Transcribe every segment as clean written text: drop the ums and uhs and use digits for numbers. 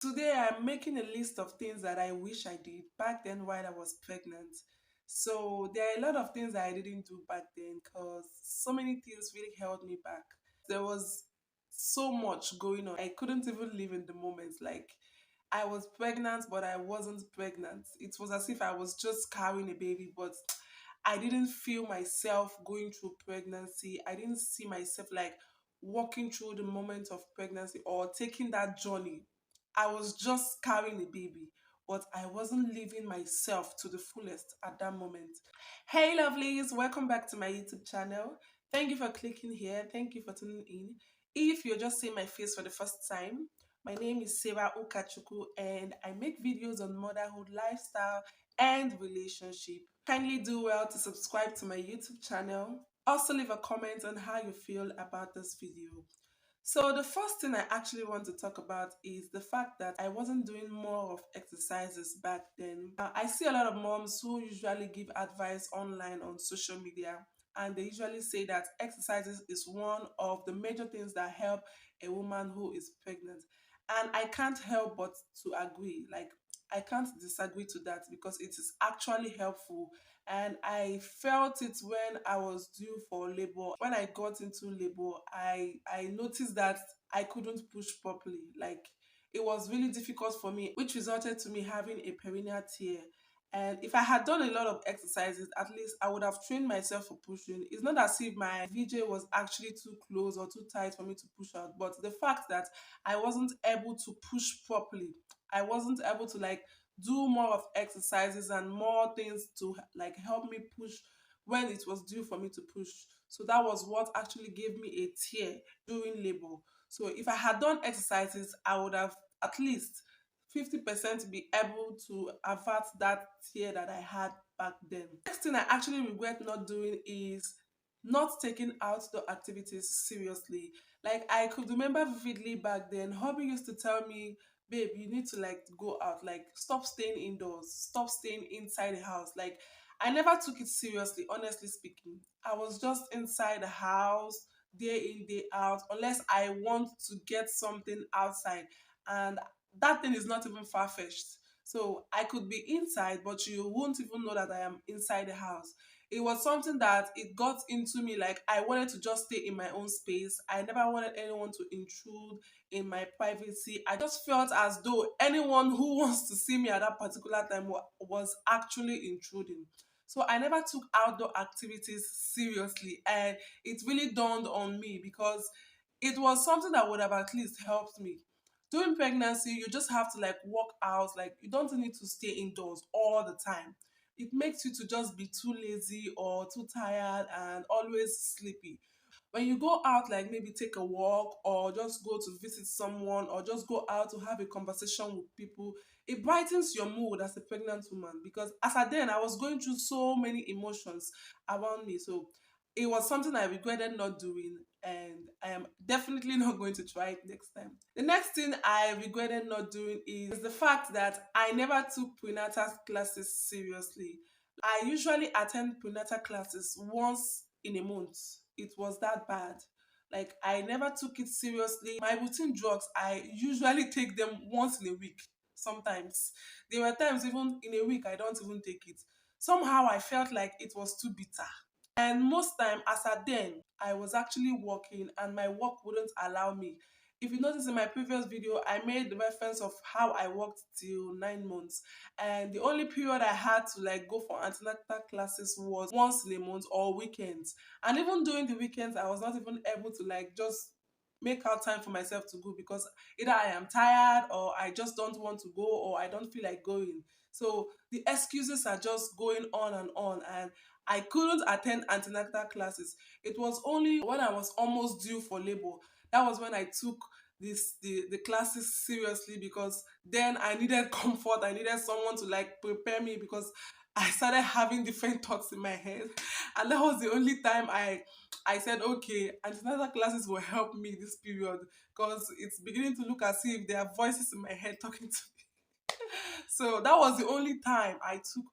Today, I'm making a list of things that I wish I did back then while I was pregnant. So, there are a lot of things that I didn't do back then because so many things really held me back. There was so much going on. I couldn't even live in the moment. Like, I was pregnant, but I wasn't pregnant. It was as if I was just carrying a baby, but I didn't feel myself going through pregnancy. I didn't see myself like walking through the moment of pregnancy or taking that journey. I was just carrying a baby, but I wasn't living myself to the fullest at that moment. Hey, lovelies, welcome back to my YouTube channel. Thank you for clicking here. Thank you for tuning in. If you're just seeing my face for the first time, my name is Sarah Okachuku and I make videos on motherhood, lifestyle, and relationship. Kindly do well to subscribe to my YouTube channel. Also leave a comment on how you feel about this video. So the first thing I actually want to talk about is the fact that I wasn't doing more of exercises back then. I see a lot of moms who usually give advice online on social media, and they usually say that exercises is one of the major things that help a woman who is pregnant. And I can't help but to agree. Like, I can't disagree to that because it is actually helpful, and I felt it when I was due for labor. When I got into labor, I noticed that I couldn't push properly. Like, it was really difficult for me, which resulted to me having a perineal tear. And if I had done a lot of exercises, at least I would have trained myself for pushing. It's not as if my VJ was actually too close or too tight for me to push out, but the fact that I wasn't able to push properly, I wasn't able to like do more of exercises and more things to like help me push when it was due for me to push. So that was what actually gave me a tear during labor. So if I had done exercises, I would have at least 50% be able to avert that tear that I had back then. Next thing I actually regret not doing is not taking outdoor activities seriously. Like, I could remember vividly back then, hobby used to tell me, babe, you need to like go out, like stop staying indoors, stop staying inside the house. Like, I never took it seriously, honestly speaking. I was just inside the house day in, day out, unless I want to get something outside. And that thing is not even far-fetched. So I could be inside, but you won't even know that I am inside the house. It was something that it got into me, like I wanted to just stay in my own space. I never wanted anyone to intrude in my privacy. I just felt as though anyone who wants to see me at that particular time was actually intruding. So I never took outdoor activities seriously, and it really dawned on me because it was something that would have at least helped me. During pregnancy, you just have to like walk out, like you don't need to stay indoors all the time. It makes you to just be too lazy or too tired and always sleepy. When you go out, like maybe take a walk or just go to visit someone or just go out to have a conversation with people, it brightens your mood as a pregnant woman. Because as at then, I was going through so many emotions around me. So it was something I regretted not doing, and I am definitely not going to try it next time. The next thing I regretted not doing is the fact that I never took prenatal classes seriously. I usually attend prenatal classes once in a month. It was that bad. Like, I never took it seriously. My routine drugs, I usually take them once in a week. Sometimes there were times even in a week I don't even take it. Somehow I felt like it was too bitter. And most time, as at then, I was actually working and my work wouldn't allow me. If you notice in my previous video, I made the reference of how I worked till 9 months. And the only period I had to like go for antenatal classes was once in a month or weekends. And even during the weekends, I was not even able to like just make out time for myself to go because either I am tired or I just don't want to go or I don't feel like going. So the excuses are just going on, and I couldn't attend antenatal classes. It was only when I was almost due for labor that was when I took the classes seriously, because then I needed comfort. I needed someone to like prepare me because I started having different thoughts in my head, and that was the only time I said, okay, antenatal classes will help me this period because it's beginning to look as if there are voices in my head talking to me. So that was the only time I took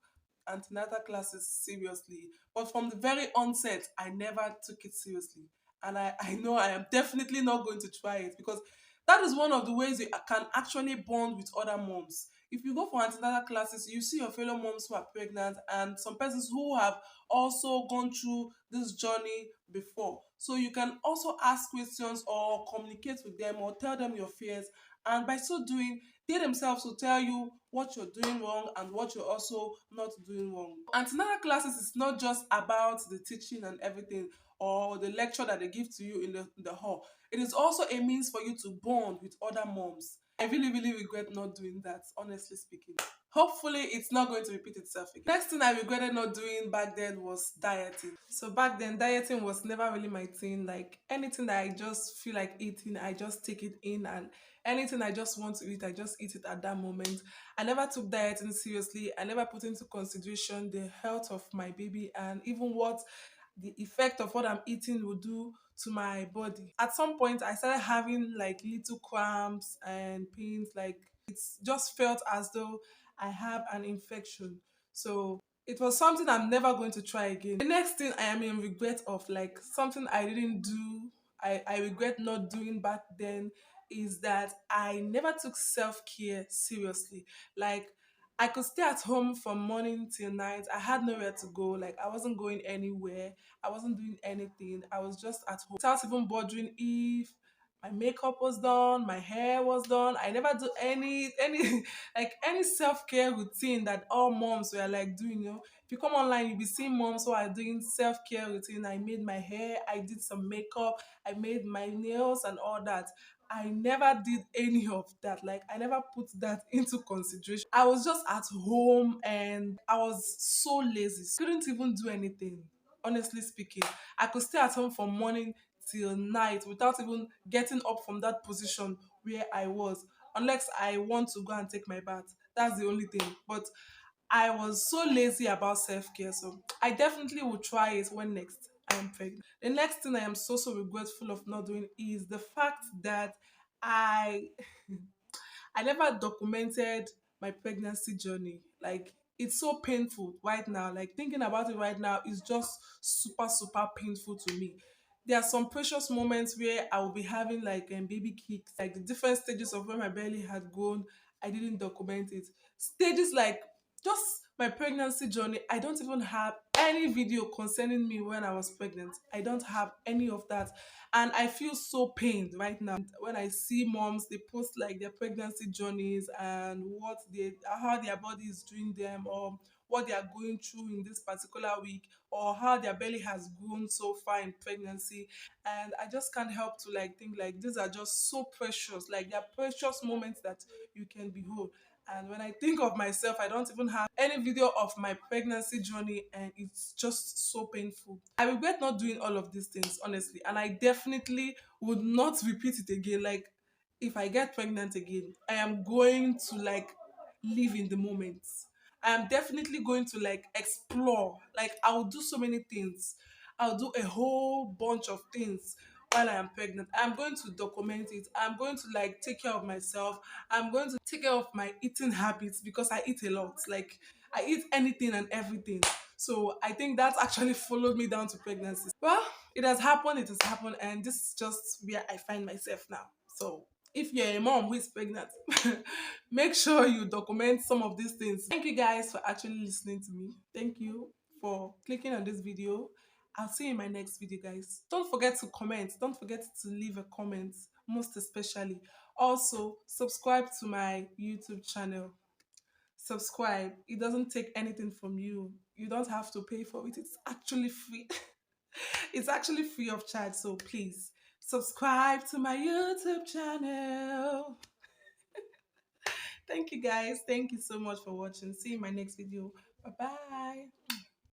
antenatal classes seriously. But from the very onset, I never took it seriously. And I know I am definitely not going to try it because That is one of the ways you can actually bond with other moms. If you go for antenatal classes, you see your fellow moms who are pregnant and some persons who have also gone through this journey before. So you can also ask questions or communicate with them or tell them your fears. And by so doing, they themselves will tell you what you're doing wrong and what you're also not doing wrong. Antenatal classes is not just about the teaching and everything or the lecture that they give to you in the hall. It is also a means for you to bond with other moms. I really, really regret not doing that, honestly speaking. Hopefully, it's not going to repeat itself again. Next thing I regretted not doing back then was dieting. So back then, dieting was never really my thing. Like anything that I just feel like eating, I just take it in, and anything I just want to eat, I just eat it at that moment. I never took dieting seriously. I never put into consideration the health of my baby and even what the effect of what I'm eating will do to my body. At some point, I started having like little cramps and pains, like it's just felt as though I have an infection. So it was something I'm never going to try again. The next thing I am in regret of, like something I didn't do, I regret not doing back then, is that I never took self-care seriously. Like I could stay at home from morning till night. I had nowhere to go. Like I wasn't going anywhere. I wasn't doing anything. I was just at home without even bothering if my makeup was done, my hair was done. I never do any like any self-care routine that all moms were like doing, you know. If you come online, you'll be seeing moms who are doing self-care routine. I made my hair, I did some makeup, I made my nails and all that. I never did any of that. Like I never put that into consideration. I was just at home and I was so lazy. Couldn't even do anything. Honestly speaking, I could stay at home from morning till night without even getting up from that position where I was, unless I want to go and take my bath. That's the only thing. But I was so lazy about self care, so I definitely will try it when next I am pregnant. The next thing I am so regretful of not doing is the fact that I I never documented my pregnancy journey. Like it's so painful right now. Like thinking about it right now is just super painful to me. There are some precious moments where I will be having like baby kicks, like the different stages of when my belly had grown. I didn't document it. Stages like just my pregnancy journey. I don't even have any video concerning me when I was pregnant. I don't have any of that, and I feel so pained right now when I see moms, they post like their pregnancy journeys and what they how their body is doing them, or what they are going through in this particular week, or how their belly has grown so far in pregnancy. And I just can't help to like think like these are just so precious, like they're precious moments that you can behold. And when I think of myself, I don't even have any video of my pregnancy journey, and it's just so painful. I regret not doing all of these things, honestly, and I definitely would not repeat it again. Like, if I get pregnant again, I am going to like live in the moment. I am definitely going to like explore. Like, I'll do so many things. I'll do a whole bunch of things while I am pregnant. I'm going to document it. I'm going to like take care of myself. I'm going to take care of my eating habits because I eat a lot. Like I eat anything and everything. So I think that's actually followed me down to pregnancy. Well, it has happened, and this is just where I find myself now. So if you're a mom who is pregnant, make sure you document some of these things. Thank you guys for actually listening to me. Thank you for clicking on this video. I'll see you in my next video, guys. Don't forget to comment. Don't forget to leave a comment, most especially. Also, subscribe to my YouTube channel. Subscribe. It doesn't take anything from you. You don't have to pay for it. It's actually free. It's actually free of charge. So please subscribe to my YouTube channel. Thank you guys. Thank you so much for watching. See you in my next video. Bye bye.